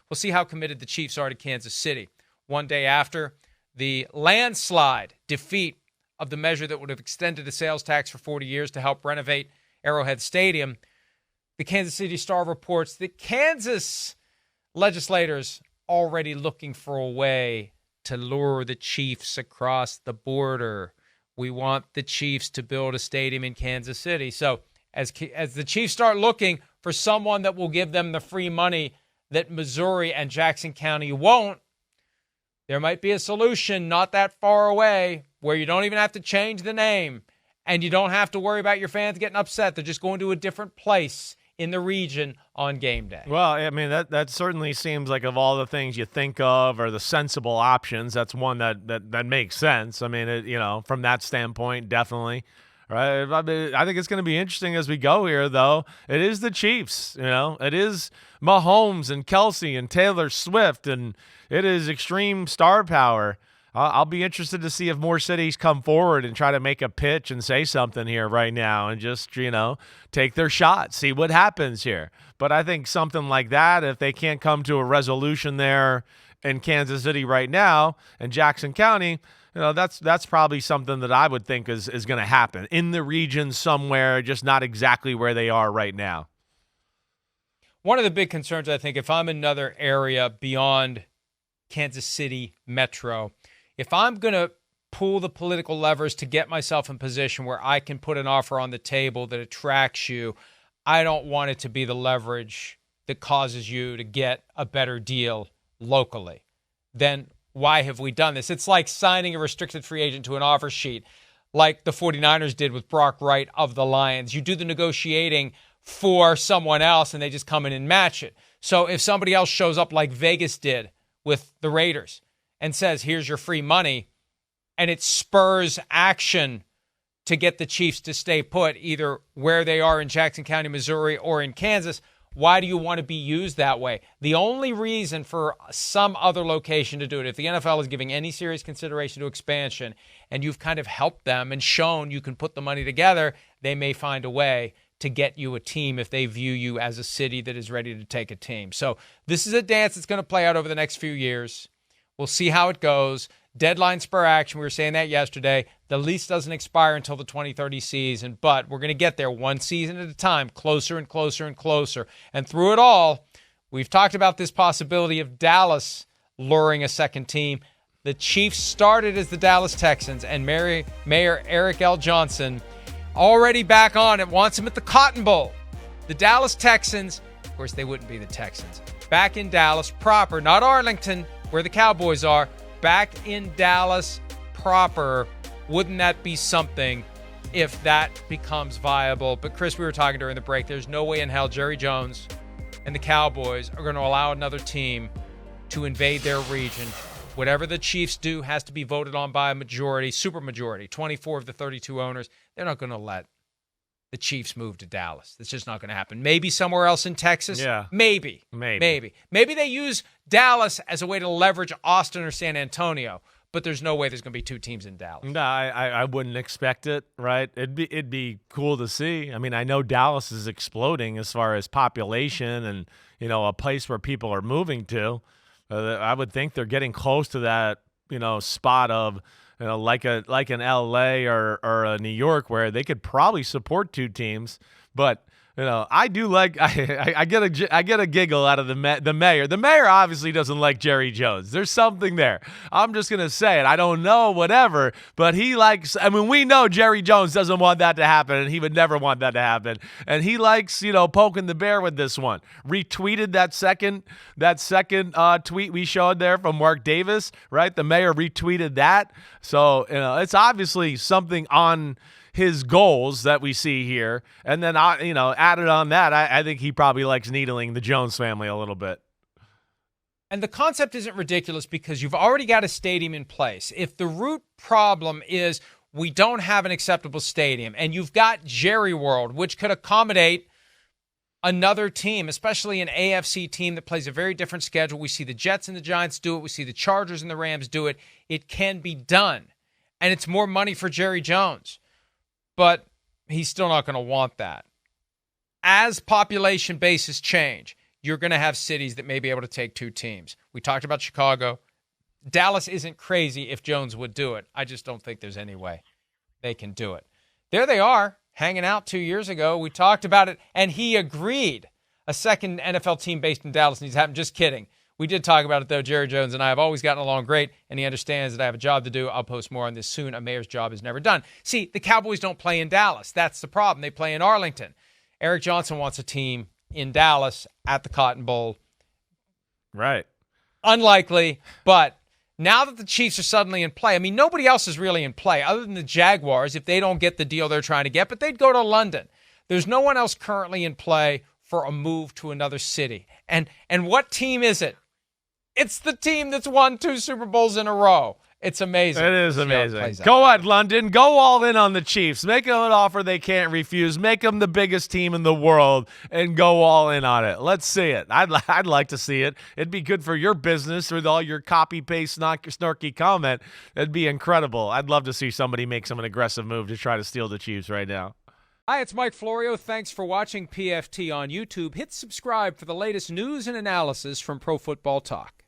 We'll see how committed the Chiefs are to Kansas City. One day after the landslide defeat of the measure that would have extended the sales tax for 40 years to help renovate Arrowhead Stadium, the Kansas City Star reports that Kansas legislators already looking for a way to lure the Chiefs across the border. We want the Chiefs to build a stadium in Kansas City. So as the Chiefs start looking for someone that will give them the free money that Missouri and Jackson County won't, there might be a solution not that far away where you don't even have to change the name and you don't have to worry about your fans getting upset. They're just going to a different place in the region on game day. Well, I mean, that certainly seems like of all the things you think of or the sensible options, that's one that makes sense. I mean, from that standpoint, definitely. Right. I mean, I think it's going to be interesting as we go here, though. It is the Chiefs, It is Mahomes and Kelsey and Taylor Swift, and it is extreme star power. I'll be interested to see if more cities come forward and try to make a pitch and say something here right now and just, take their shot, see what happens here. But I think something like that, if they can't come to a resolution there in Kansas City right now and Jackson County, that's probably something that I would think is going to happen in the region somewhere, just not exactly where they are right now. One of the big concerns, I think, if I'm in another area beyond Kansas City Metro, if I'm going to pull the political levers to get myself in position where I can put an offer on the table that attracts you, I don't want it to be the leverage that causes you to get a better deal locally. Then why have we done this? It's like signing a restricted free agent to an offer sheet like the 49ers did with Brock Wright of the Lions. You do the negotiating for someone else and they just come in and match it. So if somebody else shows up like Vegas did with the Raiders and says, here's your free money, and it spurs action to get the Chiefs to stay put either where they are in Jackson County, Missouri, or in Kansas, why do you want to be used that way? The only reason for some other location to do it, if the NFL is giving any serious consideration to expansion and you've kind of helped them and shown you can put the money together, they may find a way to get you a team if they view you as a city that is ready to take a team. So this is a dance that's going to play out over the next few years. We'll see how it goes. Deadline spur action. We were saying that yesterday. The lease doesn't expire until the 2030 season, but we're going to get there one season at a time, closer and closer and closer. And through it all, we've talked about this possibility of Dallas luring a second team. The Chiefs started as the Dallas Texans, and Mayor Eric L. Johnson already back on it, wants him at the Cotton Bowl. The Dallas Texans, of course, they wouldn't be the Texans, back in Dallas proper, not Arlington, where the Cowboys are, back in Dallas proper. Wouldn't that be something if that becomes viable? But Chris, we were talking during the break, there's no way in hell Jerry Jones and the Cowboys are going to allow another team to invade their region. Whatever the Chiefs do has to be voted on by a majority, supermajority, 24 of the 32 owners. They're not going to let the Chiefs move to Dallas. That's just not going to happen. Maybe somewhere else in Texas. Yeah. Maybe they use Dallas as a way to leverage Austin or San Antonio, but there's no way there's going to be two teams in Dallas. No, I wouldn't expect it, right? It'd be cool to see. I mean, I know Dallas is exploding as far as population and, a place where people are moving to. I would think they're getting close to that, spot of, like an LA or a New York where they could probably support two teams. But I do like I get a giggle out of the mayor. The mayor obviously doesn't like Jerry Jones. There's something there. I'm just gonna say it. I don't know, whatever. But he likes. I mean, we know Jerry Jones doesn't want that to happen, and he would never want that to happen. And he likes, poking the bear with this one. Retweeted that second tweet we showed there from Mark Davis. Right, the mayor retweeted that. So it's obviously something on his goals that we see here. And then, added on that, I think he probably likes needling the Jones family a little bit. And the concept isn't ridiculous because you've already got a stadium in place. If the root problem is we don't have an acceptable stadium and you've got Jerry World, which could accommodate another team, especially an AFC team that plays a very different schedule. We see the Jets and the Giants do it. We see the Chargers and the Rams do it. It can be done. And it's more money for Jerry Jones. But he's still not going to want that. As population bases change, you're going to have cities that may be able to take two teams. We talked about Chicago. Dallas isn't crazy if Jones would do it. I just don't think there's any way they can do it. There they are, hanging out 2 years ago. We talked about it, and he agreed. A second NFL team based in Dallas needs to happen. Just kidding. We did talk about it, though. Jerry Jones and I have always gotten along great, and he understands that I have a job to do. I'll post more on this soon. A mayor's job is never done. See, the Cowboys don't play in Dallas. That's the problem. They play in Arlington. Eric Johnson wants a team in Dallas at the Cotton Bowl. Right. Unlikely, but now that the Chiefs are suddenly in play, I mean, nobody else is really in play other than the Jaguars if they don't get the deal they're trying to get, but they'd go to London. There's no one else currently in play for a move to another city. And what team is it? It's the team that's won 2 Super Bowls in a row. It's amazing. It is amazing. Go on, London. Go all in on the Chiefs. Make them an offer they can't refuse. Make them the biggest team in the world and go all in on it. Let's see it. I'd like to see it. It'd be good for your business with all your copy-paste, snarky comment. It'd be incredible. I'd love to see somebody make some aggressive move to try to steal the Chiefs right now. Hi, it's Mike Florio. Thanks for watching PFT on YouTube. Hit subscribe for the latest news and analysis from Pro Football Talk.